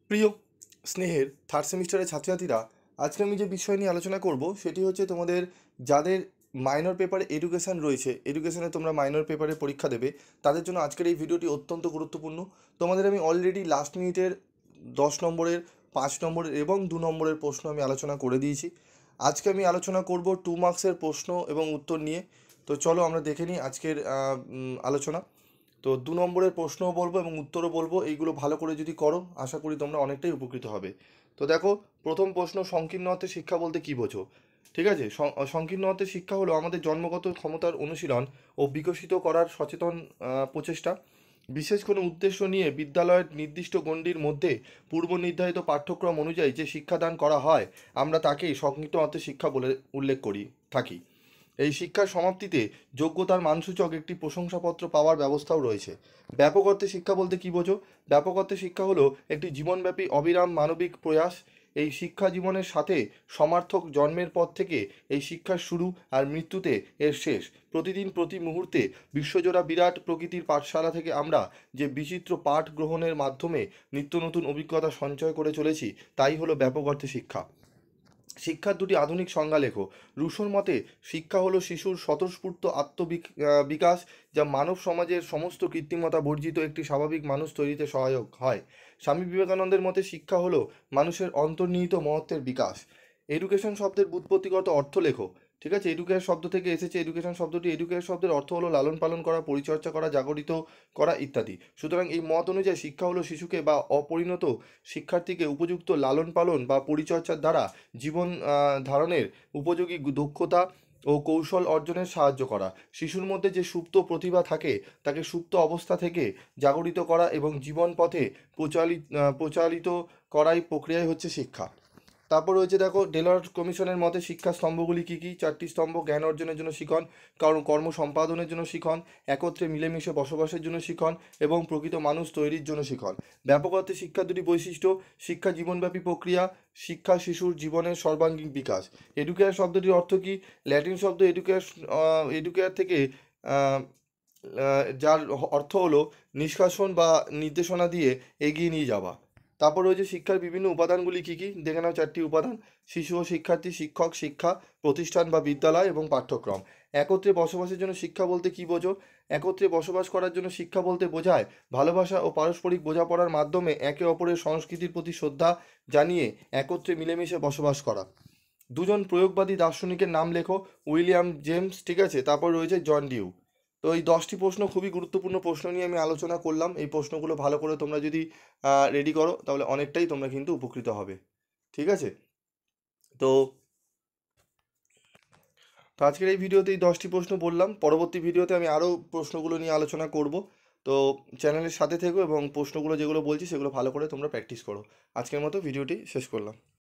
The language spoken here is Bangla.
প্রিয় স্নেহের থার্ড সেমিস্টারের ছাত্রছাত্রীরা, আজকে আমি যে বিষয় নিয়ে আলোচনা করব সেটি হচ্ছে তোমাদের যাদের মাইনর পেপারে এডুকেশান রয়েছে, এডুকেশানে তোমরা মাইনর পেপারে পরীক্ষা দেবে, তাদের জন্য আজকের এই ভিডিওটি অত্যন্ত গুরুত্বপূর্ণ। তোমাদের আমি অলরেডি লাস্ট মিনিটের 10 নম্বরের, 5 নম্বরের এবং 2 নম্বরের প্রশ্ন আমি আলোচনা করে দিয়েছি। আজকে আমি আলোচনা করব 2 মার্কসের প্রশ্ন এবং উত্তর নিয়ে। তো চলো আমরা দেখে নিই আজকের আলোচনা। তো 2 নম্বরের প্রশ্নও বলবো এবং উত্তরও বলবো, এইগুলো ভালো করে যদি করো আশা করি তোমরা অনেকটাই উপকৃত হবে। তো দেখো, প্রথম প্রশ্ন, সংকীর্ণ অর্থে শিক্ষা বলতে কী বোঝো? ঠিক আছে, সংকীর্ণ অর্থে শিক্ষা হলো আমাদের জন্মগত ক্ষমতার অনুশীলন ও বিকশিত করার সচেতন প্রচেষ্টা। বিশেষ কোনো উদ্দেশ্য নিয়ে বিদ্যালয়ের নির্দিষ্ট গণ্ডির মধ্যে পূর্ব নির্ধারিত পাঠ্যক্রম অনুযায়ী যে শিক্ষাদান করা হয়, আমরা তাকেই সংকীর্ণ অর্থে শিক্ষা বলে উল্লেখ করি থাকি। এই শিক্ষার সমাপ্তিতে যোগ্যতার মানসূচক একটি প্রশংসাপত্র পাওয়ার ব্যবস্থাও রয়েছে। ব্যাপক অর্থে শিক্ষা বলতে কী বোঝো? ব্যাপক অর্থে শিক্ষা হলো একটি জীবনব্যাপী অবিরাম মানবিক প্রয়াস। এই শিক্ষা জীবনের সাথে সমার্থক, জন্মের পর থেকে এই শিক্ষার শুরু আর মৃত্যুতে এর শেষ। প্রতিদিন প্রতি মুহূর্তে বিশ্বজোড়া বিরাট প্রকৃতির পাঠশালা থেকে আমরা যে বিচিত্র পাঠ গ্রহণের মাধ্যমে নিত্য নতুন অভিজ্ঞতা সঞ্চয় করে চলেছি, তাই হলো ব্যাপক অর্থে শিক্ষা। শিক্ষার দুটি আধুনিক সংজ্ঞা লেখো। রুশোর মতে শিক্ষা হলো শিশুর স্বতঃস্ফূর্ত বিকাশ, যা মানব সমাজের সমস্ত কৃত্রিমতা বর্জিত একটি স্বাভাবিক মানুষ তৈরিতে সহায়ক হয়। স্বামী বিবেকানন্দের মতে শিক্ষা হলো মানুষের অন্তর্নিহিত মহত্বের বিকাশ। এডুকেশন শব্দের ব্যুৎপত্তিগত অর্থ লেখো। ঠিক আছে, এডুকেশন শব্দ থেকে এসেছে এডুকেশন শব্দটি। এডুকেশন শব্দের অর্থ হলো লালন পালন করা, পরিচর্যা করা, জাগরিত করা ইত্যাদি। সুতরাং এই মত অনুযায়ী শিক্ষা হলো শিশুকে বা অপরিণত শিক্ষার্থীকে উপযুক্ত লালন পালন বা পরিচর্যার দ্বারা জীবন ধারণের উপযোগী দক্ষতা ও কৌশল অর্জনের সাহায্য করা। শিশুর মধ্যে যে সুপ্ত প্রতিভা থাকে তাকে সুপ্ত অবস্থা থেকে জাগরিত করা এবং জীবন পথে প্রচালিত করাই প্রক্রিয়াই হচ্ছে শিক্ষা। তারপর রয়েছে দেখো, ডেলর কমিশনের মতে শিক্ষার স্তম্ভগুলি কী কী? 4টি স্তম্ভ: জ্ঞান অর্জনের জন্য শিখন, কারণ কর্ম সম্পাদনের জন্য শিখন, একত্রে মিলেমিশে বসবাসের জন্য শিখন এবং প্রকৃত মানুষ তৈরির জন্য শিখন। ব্যাপক অর্থে শিক্ষার দুটি বৈশিষ্ট্য: শিক্ষা জীবনব্যাপী প্রক্রিয়া, শিক্ষা শিশুর জীবনের সর্বাঙ্গীন বিকাশ। এডুকেয়ার শব্দটির অর্থ কী? ল্যাটিন শব্দ এডুকেয়ার থেকে আহ, যার অর্থ হলো নিষ্কাশন বা নির্দেশনা দিয়ে এগিয়ে নিয়ে যাওয়া। তারপর রয়েছে শিক্ষার বিভিন্ন উপাদানগুলি কী কী? দেখে নাও 4টি উপাদান: শিশু ও শিক্ষার্থী, শিক্ষক, শিক্ষা প্রতিষ্ঠান বা বিদ্যালয় এবং পাঠ্যক্রম। একত্রে বসবাসের জন্য শিক্ষা বলতে কী বোঝো? একত্রে বসবাস করার জন্য শিক্ষা বলতে বোঝায় ভালোবাসা ও পারস্পরিক বোঝাপড়ার মাধ্যমে একে অপরের সংস্কৃতির প্রতি শ্রদ্ধা জানিয়ে একত্রে মিলেমিশে বসবাস করা। দুজন প্রয়োগবাদী দার্শনিকের নাম লেখো। উইলিয়াম জেমস, ঠিক আছে, তারপর রয়েছে জন ডিউ। তো এই 10টি প্রশ্ন খুবই গুরুত্বপূর্ণ প্রশ্ন নিয়ে আমি আলোচনা করলাম। এই প্রশ্নগুলো ভালো করে তোমরা যদি রেডি করো তাহলে অনেকটাই তোমরা কিন্তু উপকৃত হবে। ঠিক আছে, তো তো আজকের এই ভিডিওতে এই 10টি প্রশ্ন বললাম। পরবর্তী ভিডিওতে আমি আরও প্রশ্নগুলো নিয়ে আলোচনা করব। তো চ্যানেলের সাথে থেকো এবং প্রশ্নগুলো যেগুলো বলছি সেগুলো ভালো করে তোমরা প্র্যাকটিস করো। আজকের মতো ভিডিওটি শেষ করলাম।